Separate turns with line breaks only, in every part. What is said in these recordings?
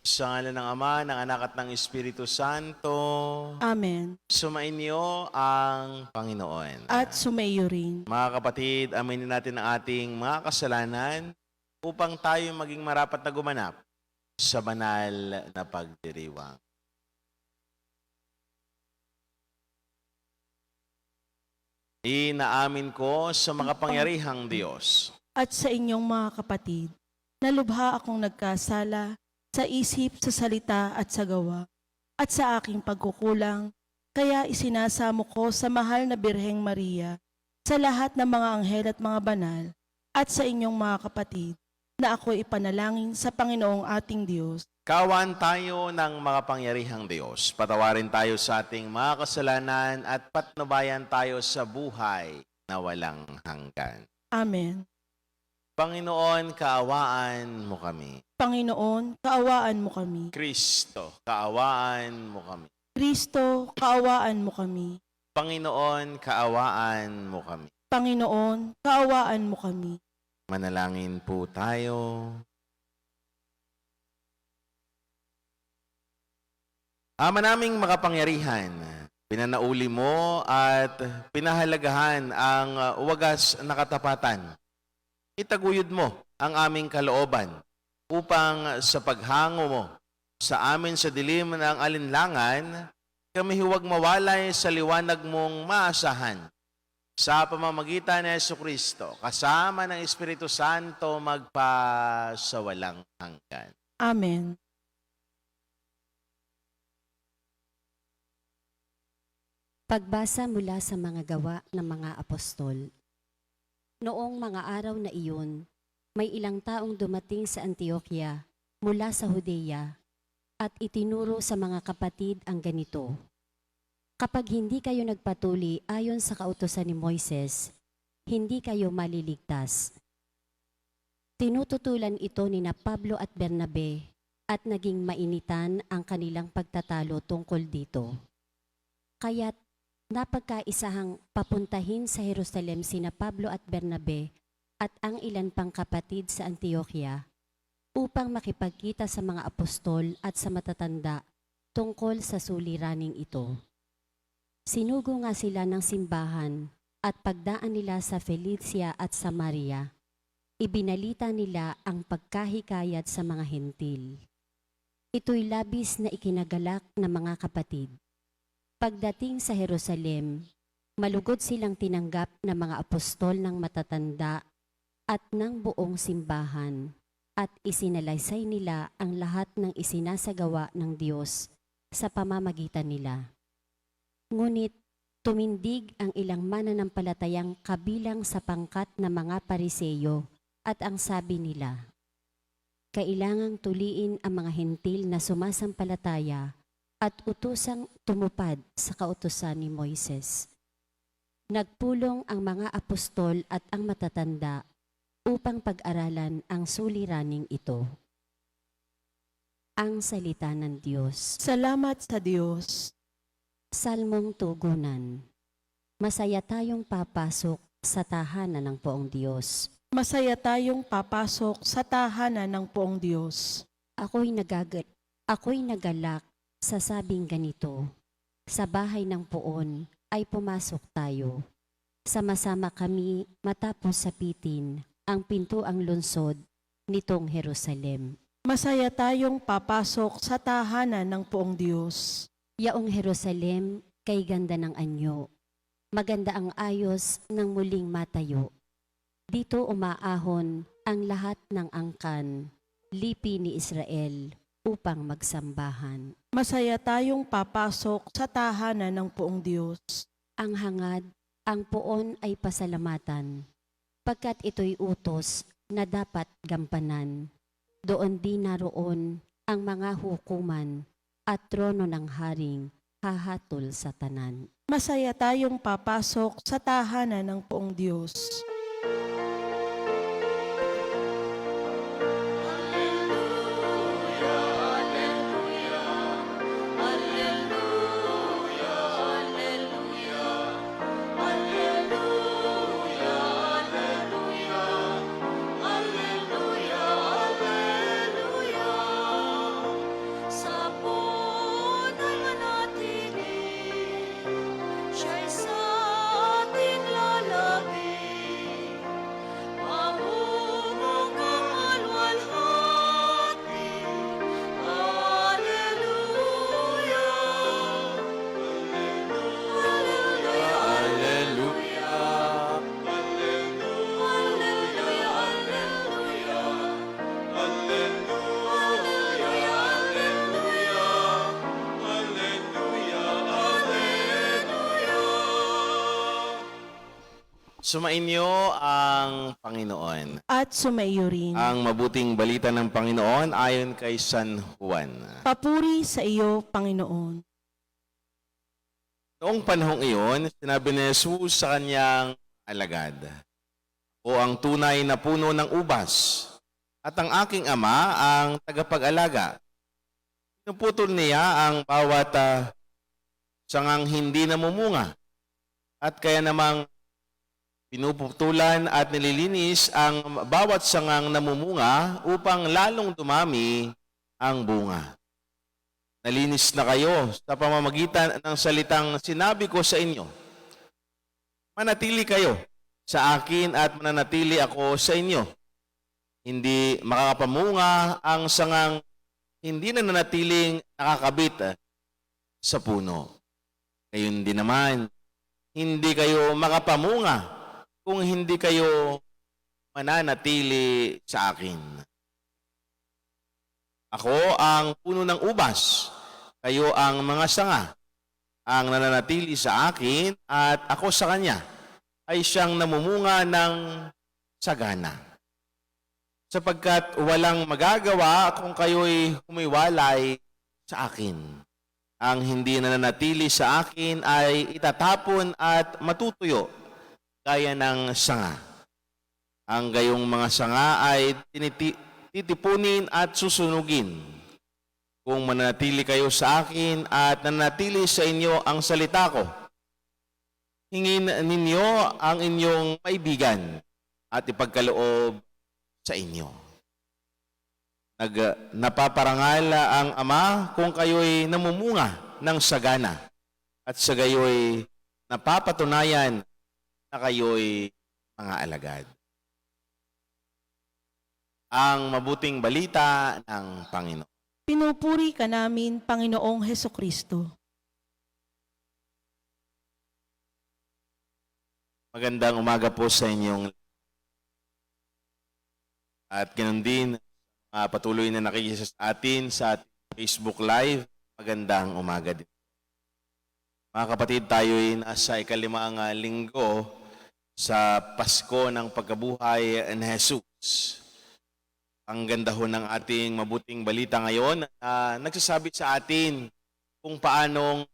Sa ngalan ng Ama, ng Anak at ng Espiritu Santo,
Amen.
sumainyo ang Panginoon.
At sumaiyo rin.
Mga kapatid, aminin natin ang ating mga kasalanan upang tayo maging marapat na gumanap sa banal na pagdiriwang. Inaamin ko sa makapangyarihang Diyos
At sa inyong mga kapatid, na lubha akong nagkasala sa isip, sa salita at sa gawa, at sa aking pagkukulang, kaya isinasamo ko sa mahal na Birheng Maria, sa lahat ng mga anghel at mga banal, at sa inyong mga kapatid, na ako ipanalangin sa Panginoong ating Diyos.
Kawan tayo ng makapangyarihang Diyos. Patawarin tayo sa ating mga kasalanan at patnubayan tayo sa buhay na walang hanggan.
Amen.
Panginoon, kaawaan mo kami.
Panginoon, kaawaan mo kami.
Kristo, kaawaan mo kami.
Kristo, kaawaan mo kami.
Panginoon, kaawaan mo kami.
Panginoon, kaawaan mo kami.
Manalangin po tayo. Ama naming makapangyarihan, pinanauli mo at pinahalagahan ang wagas na katapatan. Itaguyod mo ang aming kalooban upang sa paghango mo sa amin sa dilim ng alinlangan, kami huwag mawalay sa liwanag mong maasahan. Sa pamamagitan ni Jesucristo, kasama ng Espiritu Santo, magpa sa walang hanggan.
Amen.
Pagbasa mula sa mga gawa ng mga apostol. Noong mga araw na iyon, may ilang taong dumating sa Antioquia mula sa Judea at itinuro sa mga kapatid ang ganito. Kapag hindi kayo nagpatuli ayon sa kautusan ni Moises, hindi kayo maliligtas. Tinututulan ito ni Pablo at Bernabe at naging mainitan ang kanilang pagtatalo tungkol dito. Kaya't napagkaisahang papuntahin sa Jerusalem sina Pablo at Bernabe at ang ilan pang kapatid sa Antioquia upang makipagkita sa mga apostol at sa matatanda tungkol sa suliraning ito. Sinugo nga sila ng simbahan at pagdaan nila sa Felicia at Samaria, ibinalita nila ang pagkahikayat sa mga hentil. Ito'y labis na ikinagalak ng mga kapatid. Pagdating sa Jerusalem, malugod silang tinanggap ng mga apostol ng matatanda at ng buong simbahan at isinalaysay nila ang lahat ng isinasagawa ng Diyos sa pamamagitan nila. Ngunit tumindig ang ilang mananampalatayang kabilang sa pangkat na mga Pariseyo at ang sabi nila, kailangang tuliin ang mga hentil na sumasampalataya at utusang tumupad sa kautusan ni Moises. Nagpulong ang mga apostol at ang matatanda upang pag-aralan ang suliraning ito. Ang salita ng Diyos.
Salamat sa Diyos.
Salmong tugunan. Masaya tayong papasok sa tahanan ng poong Diyos.
Masaya tayong papasok sa tahanan ng poong Diyos.
Ako'y nagalak sa sabing ganito, sa bahay ng poon ay pumasok tayo. Sama-sama kami matapos sapitin ang pintuang lungsod nitong Jerusalem.
Masaya tayong papasok sa tahanan ng poong Diyos.
Yaong Jerusalem kay ganda ng anyo. Maganda ang ayos ng muling matayo. Dito umaahon ang lahat ng angkan, lipi ni Israel upang magsambahan.
Masaya tayong papasok sa tahanan ng poong Diyos.
Ang hangad, ang poon ay pasalamatan, pagkat ito'y utos na dapat gampanan. Doon din naroon ang mga hukuman at trono ng haring hahatol sa tanan.
Masaya tayong papasok sa tahanan ng poong Diyos.
Sumainyo ang Panginoon.
At sumaiyo rin.
Ang mabuting balita ng Panginoon ayon kay San Juan.
Papuri sa iyo, Panginoon.
Noong panahong iyon, sinabi ni Jesus sa kanyang alagad, "O ang tunay na puno ng ubas, at ang aking ama ang tagapag-alaga. Pinuputol niya ang bawat sangang hindi namumunga, at kaya namang pinuputulan at nililinis ang bawat sangang namumunga upang lalong dumami ang bunga. Nalinis na kayo sa pamamagitan ng salitang sinabi ko sa inyo. Manatili kayo sa akin at mananatili ako sa inyo. Hindi makakapamunga ang sangang hindi na nanatiling nakakabit sa puno. Gayon din naman, hindi kayo makapamunga kung hindi kayo mananatili sa akin. Ako ang puno ng ubas, kayo ang mga sanga. Ang nananatili sa akin at ako sa kanya ay siyang namumunga ng sagana. Sapagkat walang magagawa kung kayo'y humiwalay sa akin. Ang hindi nananatili sa akin ay itatapon at matutuyo gaya ng sanga. Ang gayong mga sanga ay titipunin at susunugin. Kung mananatili kayo sa akin at nanatili sa inyo ang salita ko, hingin ninyo ang inyong kaibigan at ipagkaloob sa inyo. Napaparangal ang Ama kung kayo'y namumunga ng sagana at sa gayo'y napapatunayan na kayo'y mga alagad. Ang mabuting balita ng Panginoon.
Pinupuri ka namin, Panginoong Hesukristo.
Magandang umaga po sa inyong at ganoon din patuloy na nakikisa sa atin sa Facebook Live. Magandang umaga din. Mga kapatid, tayo'y nasa ikalimang linggo sa Pasko ng pagkabuhay ni Jesus. Ang ganda ho ng ating mabuting balita ngayon na nagsasabi sa atin kung paanong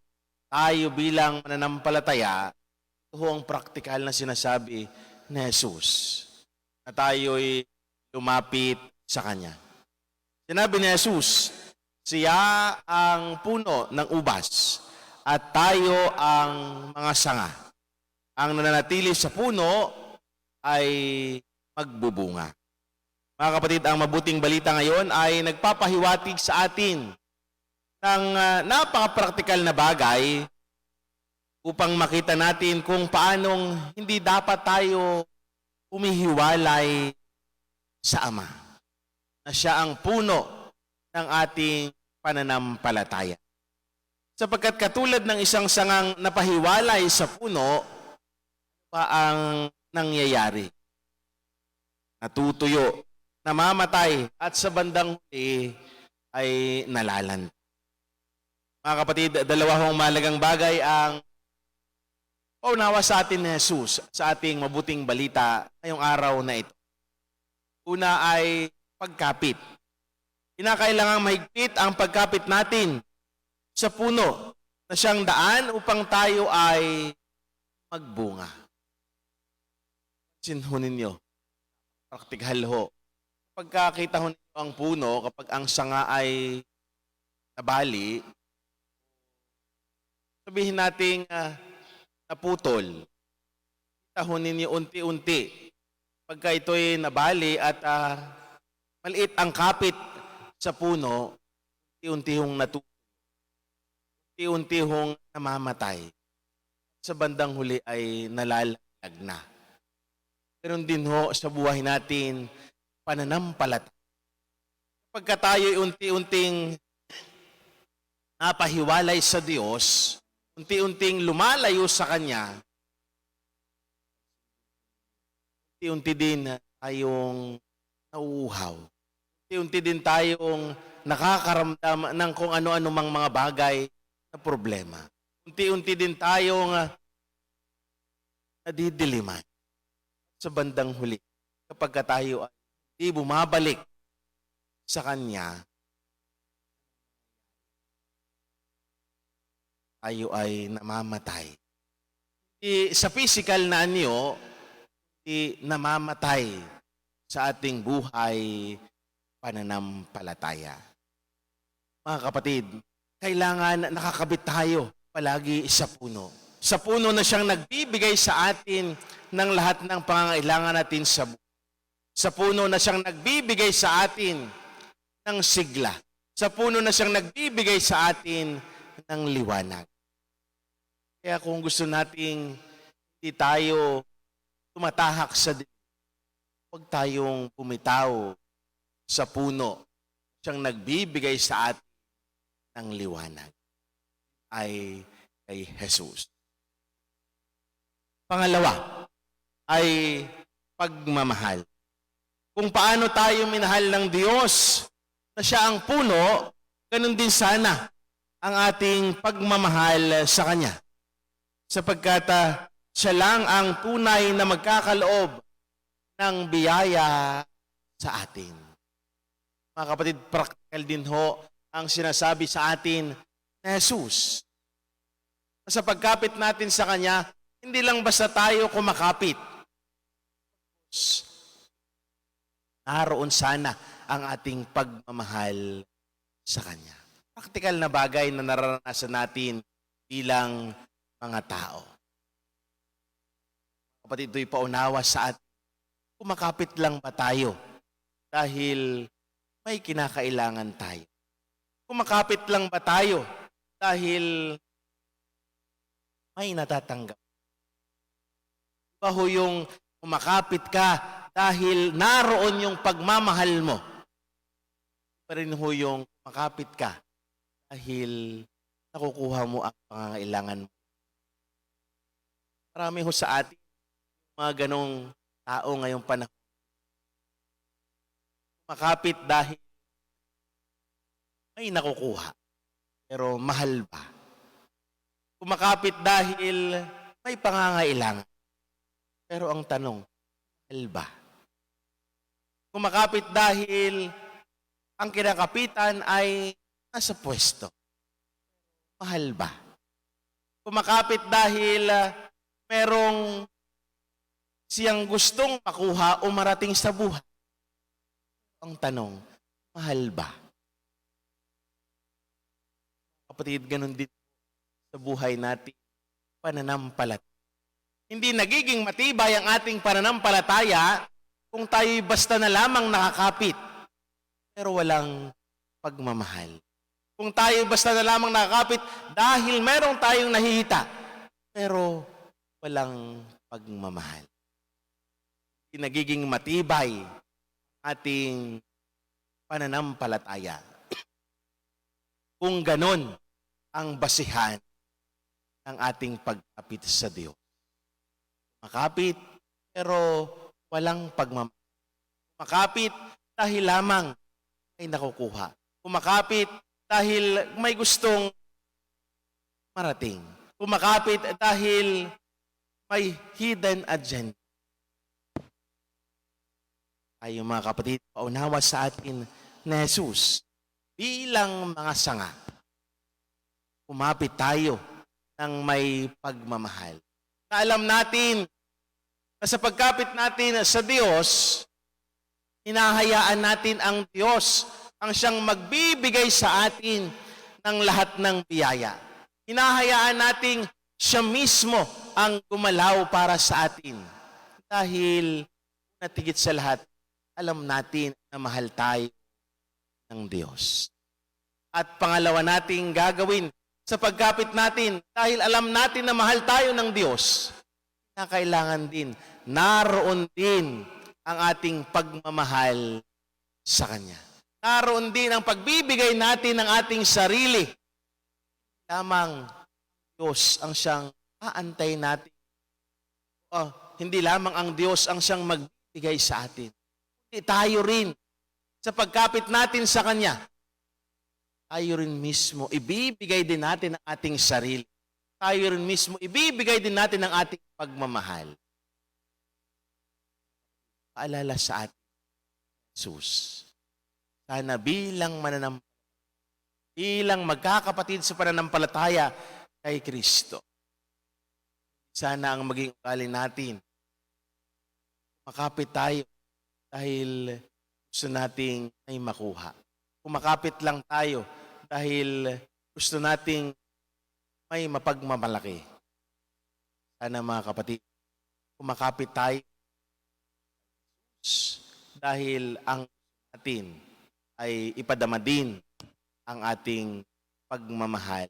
tayo bilang mananampalataya, ito ho ang praktikal na sinasabi ni Jesus, na tayo'y lumapit sa Kanya. Sinabi ni Jesus, siya ang puno ng ubas at tayo ang mga sanga. Ang nananatili sa puno ay magbubunga. Mga kapatid, ang mabuting balita ngayon ay nagpapahiwatig sa atin ng napaka-praktikal na bagay upang makita natin kung paanong hindi dapat tayo umihiwalay sa Ama, na siya ang puno ng ating pananampalataya. Sapagkat katulad ng isang sangang napahiwalay sa puno, pa ang nangyayari? Natutuyo, namamatay, at sa bandang huli ay nalalanta. Mga kapatid, dalawang mahalagang bagay ang paunawa sa atin ni Jesus sa ating mabuting balita ngayong araw na ito. Una ay pagkapit. Kinakailangang mahigpit ang pagkapit natin sa puno na siyang daan upang tayo ay magbunga. Sinhunin niyo, praktikal ho. Pagkakita ho ninyo ang puno, kapag ang sanga ay nabali, sabihin nating naputol. Kita ho ninyo unti-unti. Pagka ito'y nabali at maliit ang kapit sa puno, unti-unti hong unti-unti hong namamatay. Sa bandang huli ay nalalag na. Ganon din ho sa buhay natin, pananampalataya. Pagka tayo'y unti-unting napahiwalay sa Diyos, unti-unting lumalayo sa Kanya, unti-unti din tayong nauuhaw. Unti-unti din tayong nakakaramdam ng kung ano-ano mang mga bagay na problema. Unti-unti din tayong nadidiliman. sa bandang huli, kapag ka tayo ay di bumabalik sa Kanya, tayo ay namamatay. Sa physical na anyo, namamatay sa ating buhay pananampalataya. Mga kapatid, kailangan nakakabit tayo palagi sa puno. Sa puno na siyang nagbibigay sa atin ng lahat ng pangangailangan natin sa buhay. Sa puno na siyang nagbibigay sa atin ng sigla. Sa puno na siyang nagbibigay sa atin ng liwanag. Kaya kung gusto nating hindi tayo tumatahak sa dilim, huwag tayong bumitaw sa puno siyang nagbibigay sa atin ng liwanag ay kay Jesus. Pangalawa ay pagmamahal. Kung paano tayo minahal ng Diyos na siya ang puno, ganun din sana ang ating pagmamahal sa Kanya. Sapagkat siya lang ang tunay na magkakaloob ng biyaya sa atin. Mga kapatid, practical din ho ang sinasabi sa atin na Jesus. Sa pagkapit natin sa Kanya, hindi lang basta tayo kumakapit. Naroon sana ang ating pagmamahal sa Kanya. Practical na bagay na nararanasan natin bilang mga tao. Kapatid, ito'y paunawa sa atin. Kumakapit lang ba tayo dahil may kinakailangan tayo? Kumakapit lang ba tayo dahil may natatanggap? Iba ho yung kumakapit ka dahil naroon yung pagmamahal mo. Pa rin ho yung kumakapit ka dahil nakukuha mo ang pangangailangan mo. Marami ho sa atin mga ganong tao ngayong panahon. Kumakapit dahil may nakukuha, pero mahal ba? Kumakapit dahil may pangangailangan, pero ang tanong, mahal ba? Kumakapit dahil ang kinakapitan ay nasa pwesto, mahal ba? Kumakapit dahil merong siyang gustong makuha o marating sa buhay. Ang tanong, mahal ba? Kapatid, ganun din sa buhay natin, pananampalataya. Hindi nagiging matibay ang ating pananampalataya kung tayo'y basta na lamang nakakapit, pero walang pagmamahal. Kung tayo'y basta na lamang nakakapit dahil merong tayong nahihita, pero walang pagmamahal. Hindi nagiging matibay ating pananampalataya. Kung ganon ang basihan ng ating pagkapit sa Diyos. Makapit, pero walang pagmamahal. Kumakapit dahil lamang may nakukuha. Kumakapit dahil may gustong marating. Kumakapit dahil may hidden agenda. Tayo mga kapatid, paunawa sa atin na Jesus bilang mga sanga. Kumapit tayo ng may pagmamahal. Na alam natin na sa pagkapit natin sa Diyos, hinahayaan natin ang Diyos ang siyang magbibigay sa atin ng lahat ng biyaya. Hinahayaan natin siya mismo ang gumalaw para sa atin. Dahil natigit sa lahat, alam natin na mahal tayo ng Diyos. At pangalawa nating gagawin sa pagkapit natin, dahil alam natin na mahal tayo ng Diyos, na kailangan din, naroon din ang ating pagmamahal sa Kanya. Naroon din ang pagbibigay natin ng ating sarili. Lamang Diyos ang siyang aantay natin. Hindi lamang ang Diyos ang siyang magbibigay sa atin. Hindi tayo rin, sa pagkapit natin sa Kanya, tayo rin mismo, ibibigay din natin ang ating sarili. Tayo rin mismo, ibibigay din natin ang ating pagmamahal. paalala sa atin, Jesus. Sana bilang magkakapatid sa pananampalataya kay Kristo, sana ang maging ugali natin, makapit tayo dahil gusto nating ay makuha. Kumakapit lang tayo dahil gusto nating may mapagmamalaki. Sana mga kapatid, kumakapit tayo dahil ang atin ay ipadama din ang ating pagmamahal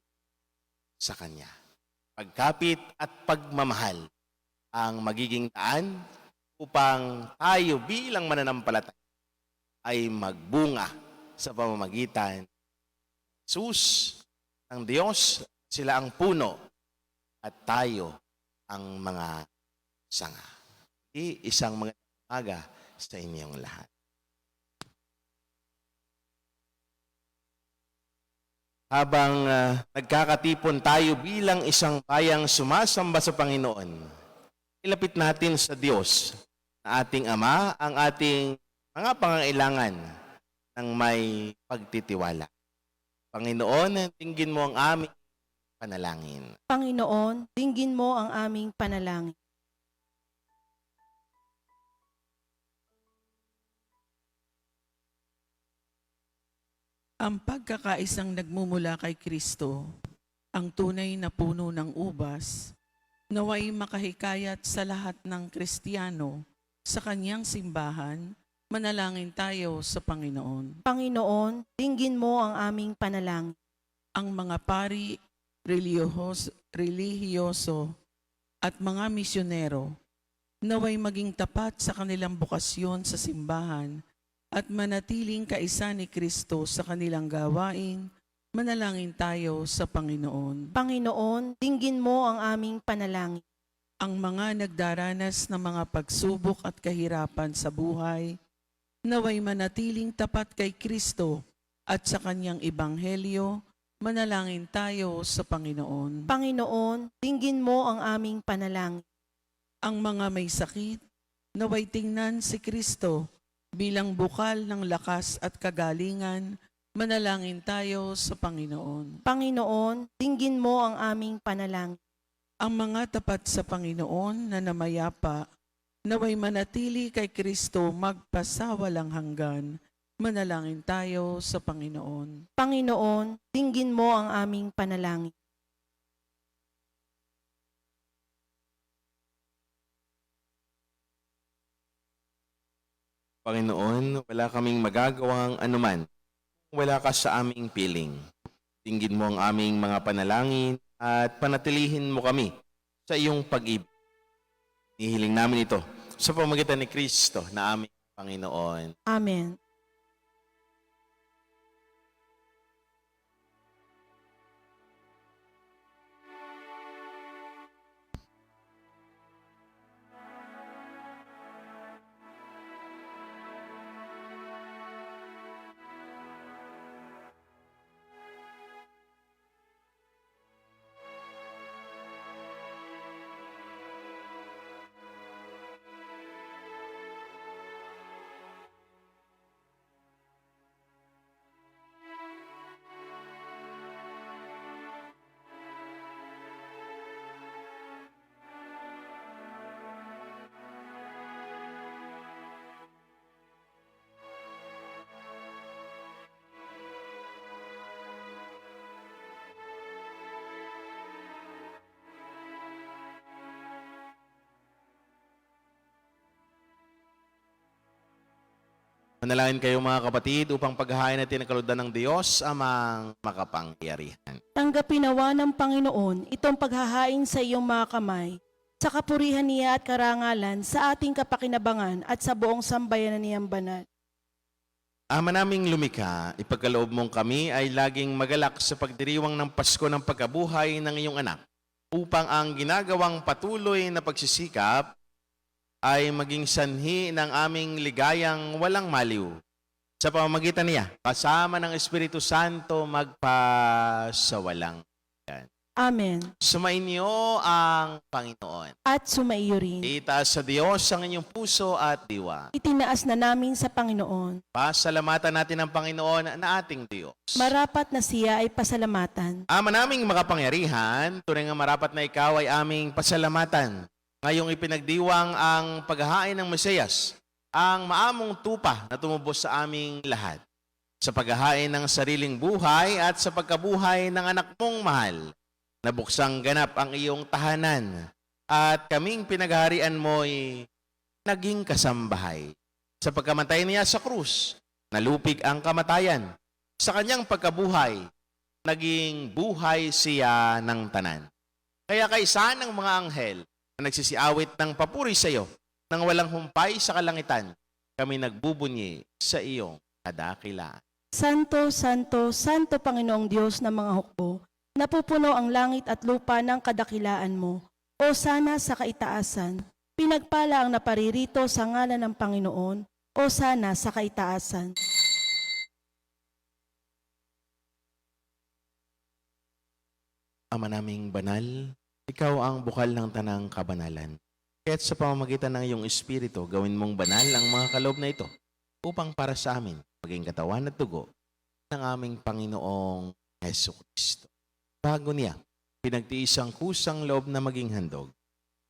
sa Kanya. Pagkapit at pagmamahal ang magiging daan upang tayo bilang mananampalataya ay magbunga sa pamamagitan ng Jesus ng Diyos. Sila ang puno at tayo ang mga sanga. Isang mga umaga sa inyong lahat. Habang nagkakatipon tayo bilang isang bayang sumasamba sa Panginoon, ilapit natin sa Diyos na ating Ama ang ating mga pangangailangan ng may pagtitiwala. Panginoon, tingin mo ang aming panalangin.
Panginoon, dinggin mo ang aming panalangin.
Ang pagkakaisang nagmumula kay Kristo, ang tunay na puno ng ubas, naway makahikayat sa lahat ng Kristiyano sa kanyang simbahan, manalangin tayo sa Panginoon.
Panginoon, dinggin mo ang aming panalangin.
Ang mga pari, relihiyoso at mga misyonero, naway maging tapat sa kanilang bukasyon sa simbahan at manatiling kaisa ni Kristo sa kanilang gawain, manalangin tayo sa Panginoon.
Panginoon, dinggin mo ang aming panalangin.
Ang mga nagdaranas ng mga pagsubok at kahirapan sa buhay, naway manatiling tapat kay Kristo at sa kanyang ebanghelyo, manalangin tayo sa Panginoon.
Panginoon, dinggin mo ang aming panalangin.
Ang mga may sakit, naway tingnan si Kristo bilang bukal ng lakas at kagalingan, manalangin tayo sa Panginoon.
Panginoon, dinggin mo ang aming panalangin.
Ang mga tapat sa Panginoon na namayapa, naway manatili kay Kristo magpasawalang hanggan, manalangin tayo sa Panginoon.
Panginoon, dinggin mo ang aming panalangin.
Panginoon, wala kaming magagawang anuman kung wala ka sa aming piling. Dinggin mo ang aming mga panalangin at panatilihin mo kami sa iyong pag-ibig. Nihiling namin ito sa pamamagitan ni Kristo na aming Panginoon.
Amen.
Manalangin kayo mga kapatid upang paghahain natin ang kalooban ng Diyos amang makapangyarihan.
Tanggapin nawa ng Panginoon itong paghahain sa iyong mga kamay, sa kapurihan niya at karangalan sa ating kapakinabangan at sa buong sambayanan niyang banal.
Ama naming lumikha, ipagkaloob mong kami ay laging magalak sa pagdiriwang ng Pasko ng pagkabuhay ng iyong anak, upang ang ginagawang patuloy na pagsisikap ay maging sanhi ng aming ligayang walang maliw. Sa pamamagitan niya, kasama ng Espiritu Santo magpasawalang.
Amen.
Sumainyo ang Panginoon.
At sumaiyo rin.
Itaas sa Diyos ang inyong puso at diwa.
Itinaas na namin sa Panginoon.
Pasalamatan natin ang Panginoon na ating Diyos.
Marapat na siya ay pasalamatan.
Ama naming makapangyarihan, tunay nga marapat na ikaw ay aming pasalamatan. Ngayong ipinagdiwang ang paghahain ng Mesiyas, ang maamong tupa na tumubos sa aming lahat. Sa paghahain ng sariling buhay at sa pagkabuhay ng anak mong mahal, nabuksang ganap ang iyong tahanan at kaming pinagharian mo'y naging kasambahay. Sa pagkamatay niya sa krus, nalupig ang kamatayan. Sa kanyang pagkabuhay, naging buhay siya ng tanan. Kaya kaisa ng mga anghel na nagsisiawit ng papuri sa iyo, nang walang humpay sa kalangitan, kami nagbubunyi sa iyong kadakilaan.
Santo, Santo, Santo Panginoong Diyos ng mga hukbo, napupuno ang langit at lupa ng kadakilaan mo. O sana sa kaitaasan, pinagpala ang naparirito sa ngalan ng Panginoon. O sana sa kaitaasan.
Ama naming banal, ikaw ang bukal ng tanang kabanalan. Kaya't sa pamamagitan ng iyong Espiritu, gawin mong banal ang mga kaloob na ito upang para sa amin maging katawan at dugo ng aming Panginoong Heso Kristo. Bago niya, pinagtiis ang kusang loob na maging handog.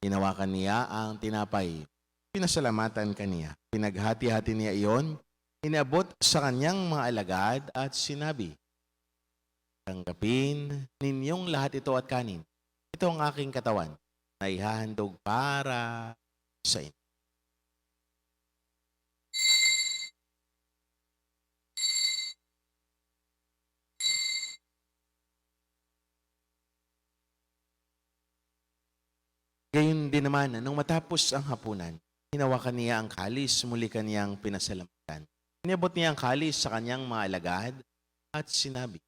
Hinawakan niya ang tinapay. Pinasalamatan kaniya. Pinaghati-hati niya iyon. Inabot sa kanyang mga alagad at sinabi, tanggapin ninyong lahat ito at kanin. Ito ang aking katawan na ihahandog para sa inyo. Gayun din naman, nung matapos ang hapunan, hinawakan niya ang kalis, muli kaniyang pinasalamatan. Inabot niya ang kalis sa kanyang mga alagad at sinabi,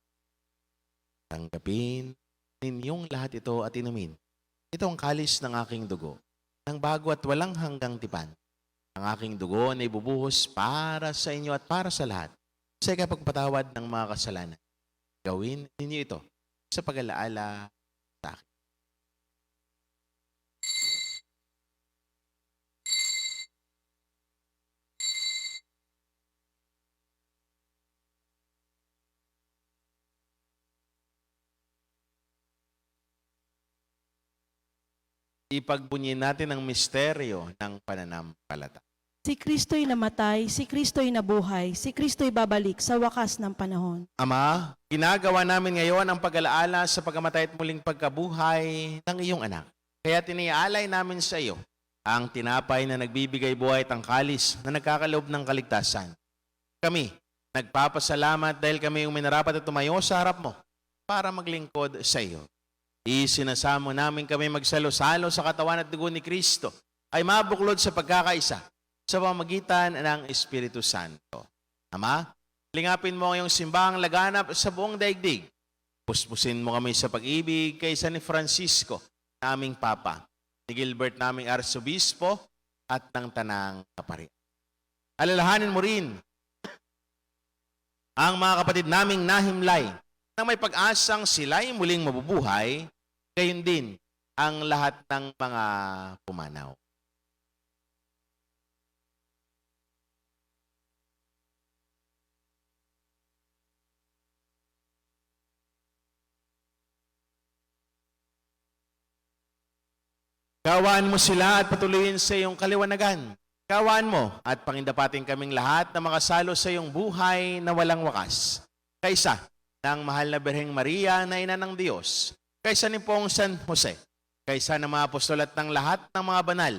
tanggapin ninyong lahat ito at inumin. Ito ang kalis ng aking dugo, ng bago at walang hanggang tipan. Ang aking dugo na ibubuhos para sa inyo at para sa lahat, sa ikapagpatawad ng mga kasalanan. Gawin ninyo ito sa pag-alaala sa akin. Ipagbunyin natin ang misteryo ng pananampalataya.
Si Kristo'y namatay, si Kristo'y nabuhay, si Kristo'y babalik sa wakas ng panahon.
Ama, ginagawa namin ngayon ang pag-alaala sa pagkamatay at muling pagkabuhay ng iyong anak. Kaya tiniaalay namin sa iyo ang tinapay na nagbibigay buhay at ang kalis na nagkakaloob ng kaligtasan. Kami, nagpapasalamat dahil kami yung minarapat at tumayo sa harap mo para maglingkod sa iyo. Isinasamo namin kami magsalo-salo sa katawan at dugo ni Kristo ay mabuklod sa pagkakaisa sa pamamagitan ng Espiritu Santo. Ama, lingapin mo ang iyong simbahang laganap sa buong daigdig. Puspusin mo kami sa pag-ibig kay San Francisco, na aming Papa, ni Gilbert naming Arsobispo at ng Tanang Kaparian. Alalahanin mo rin ang mga kapatid naming nahimlay na may pag-asang sila'y muling mabubuhay, gayon din ang lahat ng mga pumanaw. Kawaan mo sila at patuloyin sa iyong kaliwanagan. Kawaan mo at pangindapating kaming lahat na makasalo sa iyong buhay na walang wakas. Kaisa ng mahal na Birheng Maria na ina ng Diyos, kaysa ni Pong San Jose, kaysa ng mga apostol at ng lahat ng mga banal,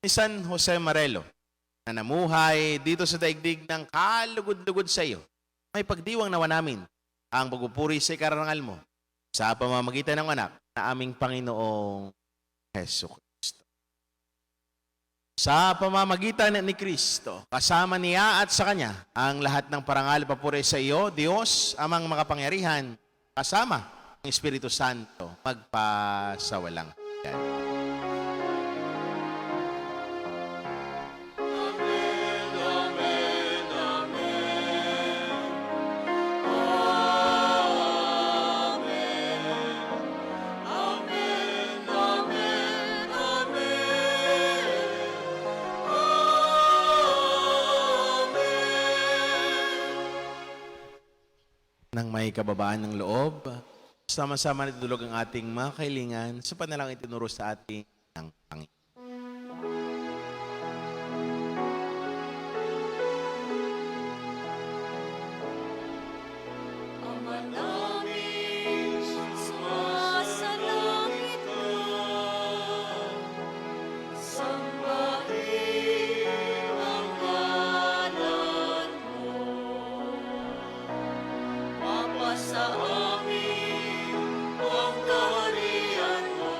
ni San Jose Marelo, na namuhay dito sa daigdig ng kalugod-lugod sa iyo. May pagdiwang nawa namin ang pagpupuri sa ikarangal mo sa pamamagitan ng anak na aming Panginoong Heso Kristo. Sa pamamagitan ni Kristo, kasama niya at sa Kanya, ang lahat ng parangal papuri sa iyo, Diyos, amang makapangyarihan, kasama ng Espiritu Santo, magpasawalang hanggan. may kababaan ng loob. Sama-sama natutulog ang ating mga kailingan sa panalangin itinuro sa ating ng Panginoon.
Ama namin, sumasalangit ka. Sambahin ang ngalan mo. Mapasa amin ang kaharian mo.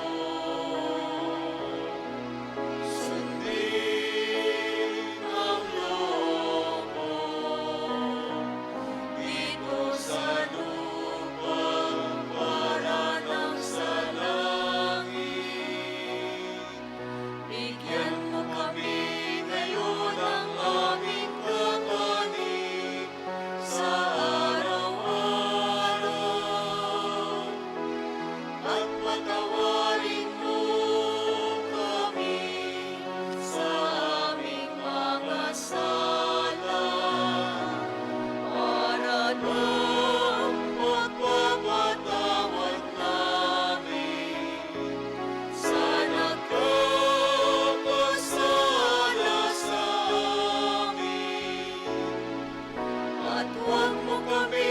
Sundin ang loob mo. Dito sa lupa, para ng sa langit. Bigyan mo kami ngayon ng aming kakanin sa araw-araw. At patawarin mo kami sa aming mga sala. Para ng pagpapatawad namin sa nagkakasala sa amin. At huwag mo kami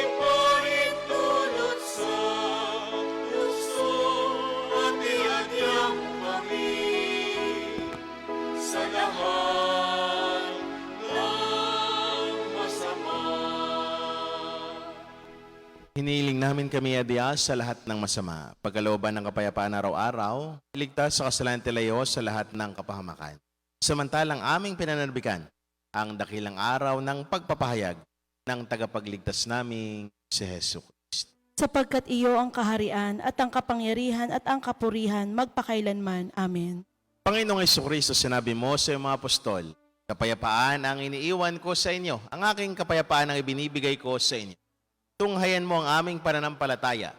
ipahintulot sa luso, at iadya mo kami sa lahat ng masama.
Hiniling namin kami, Diyos, sa lahat ng masama, pagkalooban ng kapayapaan araw-araw, iligtas sa kasalanan tilayo sa lahat ng kapahamakan. Samantalang aming pinanarbikan ang dakilang araw ng pagpapahayag ng tagapagligtas naming si Hesus Kristo.
Sapagkat iyo ang kaharian at ang kapangyarihan at ang kapurihan magpakailanman. Amen.
Panginoong Jesucristo, sinabi mo sa iyong mga apostol, kapayapaan ang iniiwan ko sa inyo, ang aking kapayapaan ang ibinibigay ko sa inyo. Tunghayan mo ang aming pananampalataya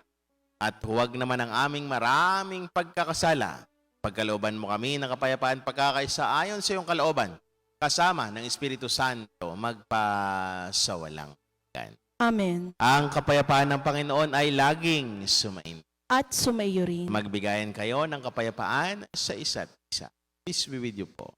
at huwag naman ang aming maraming pagkakasala. Pagkalooban mo kami ng kapayapaan pagkakaisa ayon sa iyong kalooban, kasama ng Espiritu Santo magpasawalang hanggan.
Amen.
Ang kapayapaan ng Panginoon ay laging sumain.
At sumayo rin.
Magbigayan kayo ng kapayapaan sa isa't isa. Peace be with you po.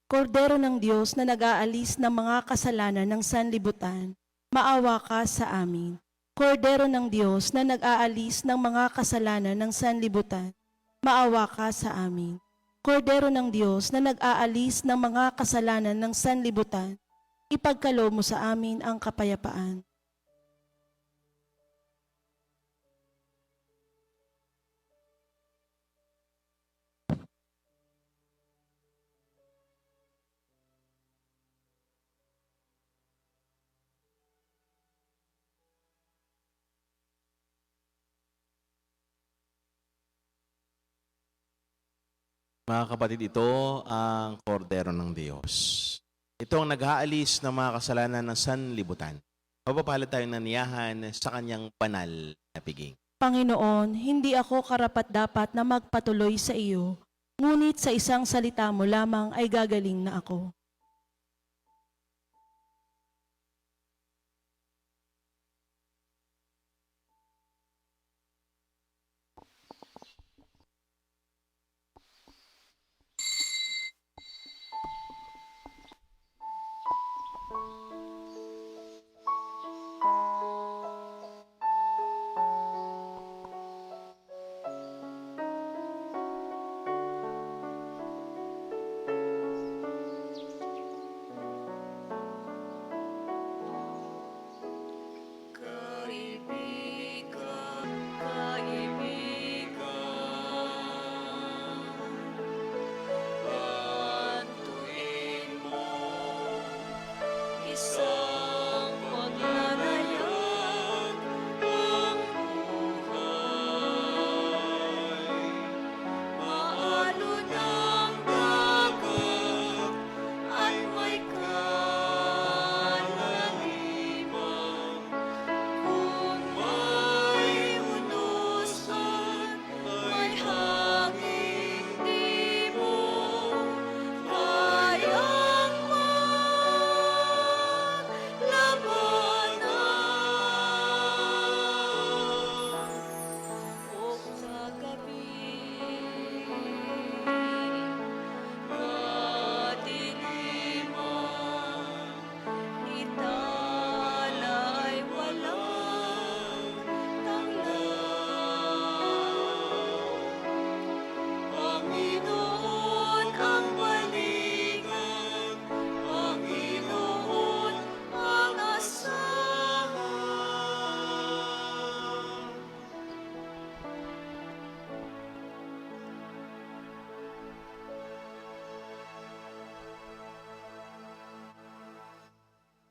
Kordero ng Diyos na nag-aalis ng mga kasalanan ng sanlibutan, maawa ka sa amin. Kordero ng Diyos na nag-aalis ng mga kasalanan ng sanlibutan, maawa ka sa amin. Kordero ng Diyos na nag-aalis ng mga kasalanan ng sanlibutan, ipagkaloob mo sa amin ang kapayapaan.
Mga kapatid, ito ang kordero ng Diyos. Ito ang nag-aalis ng mga kasalanan ng sanlibutan. Mapapalad tayong naniyahan sa kanyang banal na piging.
Panginoon, hindi ako karapat-dapat na magpatuloy sa iyo, ngunit sa isang salita mo lamang ay gagaling na ako.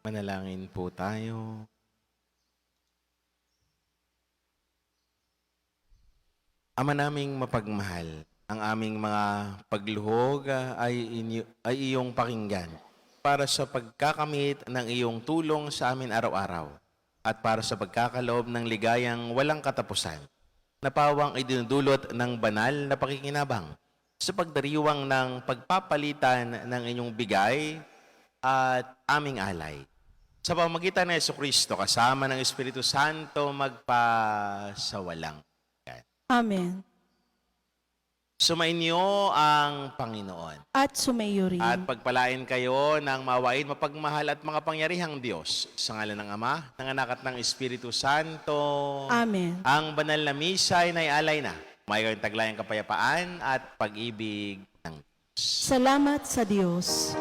Manalangin po tayo. Ama naming mapagmahal, ang aming mga pagluhog ay iyong pakinggan para sa pagkakamit ng iyong tulong sa amin araw-araw at para sa pagkakaloob ng ligayang walang katapusan na pawang idinudulot ng banal na pakikinabang sa pagdiriwang ng pagpapalitan ng inyong bigay at aming alay. Sa pamagitan ng Jesucristo kasama ng Espiritu Santo magpasawalang.
Amen.
Sumainyo ang Panginoon
At sumayo rin.
at pagpalain kayo ng mawain, mapagmahal at mga pangyarihang Diyos sa ngalan ng Ama, ng Anak at ng Espiritu Santo.
Amen.
Ang banal na misa ay naialay na. May kayong taglayang kapayapaan at pag-ibig ng Diyos.
Salamat sa Diyos.